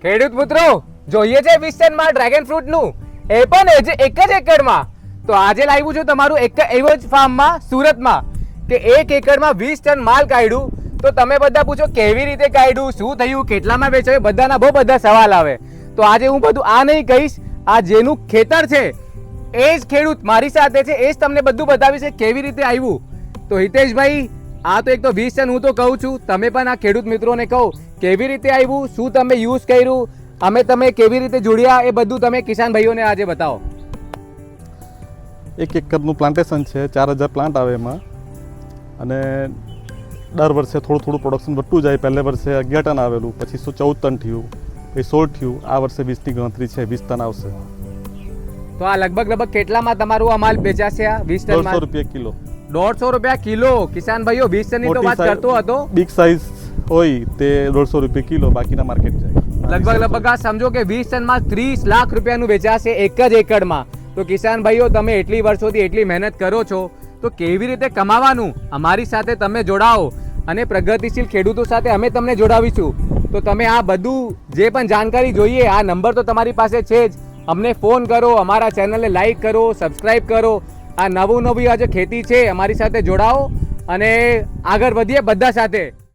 ખેડૂત મિત્રો જોઈએ છે 20 ટનમાં ડ્રેગન ફ્રૂટ નું એ પણ એક જ એકડમાં. તો આજે લાવ્યું છું તમારું એક એવો જ ફાર્મમાં સુરતમાં કે 1 એકડમાં 20 ટન માલ કાઢ્યું. તો તમે બધા પૂછો કેવી રીતે કાઢ્યું, શું થયું, કેટલામાં વેચાયું, બધાના બહુ બધા સવાલ આવે. તો આજે હું બધું આ નહીં કહીશ, આ જેનું ખેતર છે એ જ ખેડૂત મારી સાથે છે, એ જ તમને બધું બતાવીશ કેવી રીતે આવ્યું. તો હિતેશભાઈ, આ તો એક તો 20 ટન હું તો કહું છું, તમે પણ આ ખેડૂત મિત્રોને કહો કેવી રીતે આવ્યું, શું તમે યુઝ કર્યું, તમે કેવી રીતે જોડ્યા, એ બધું તમે કિસાન ભાઈઓને આજે બતાવો. 1 એકરનું પ્લાન્ટેશન છે, 4000 પ્લાન્ટ આવે એમાં, અને દર વર્ષે થોડું પ્રોડક્શન વધતું જાય. પહેલે વર્ષે 11 ટન આવેલું, પછી 14 ટન થયું, પછી 16 થયું. આ વર્ષે 20ની ગણતરી છે, 20 ટન આવશે. તો આ લગભગ કેટલામાં તમારું આ માલ વેચાશે? આ 20 ટન 150 રૂપિયા કિલો. 150 રૂપિયા કિલો. કિસાન ભાઈઓ 20 ટનની તો વાત કરતો હતો. બિગ સાઇઝ હોય તે 150 રૂપિયા કિલો, બાકીના માર્કેટ જાય. લગભગ આ સમજો કે 20 ટનમાં 30 લાખ રૂપિયાનું વેચાશે એક જ એકડમાં. તો કિસાન ભાઈઓ, તમે એટલી વર્ષોથી એટલી મહેનત કરો છો, તો કેવી રીતે કમાવાનું, અમારી સાથે તમે જોડાઓ અને પ્રગતિશીલ ખેડૂતો સાથે અમે તમને જોડાવીશું. તો તમે આ બધું જે પણ જાણકારી જોઈએ, આ નંબર તો તમારી પાસે છે જ, અમને ફોન કરો, અમારા ચેનલને લાઈક કરો, સબસ્ક્રાઈબ કરો. આ નવી આ જે ખેતી છે, અમારી સાથે જોડાઓ અને આગળ વધીએ બધા સાથે.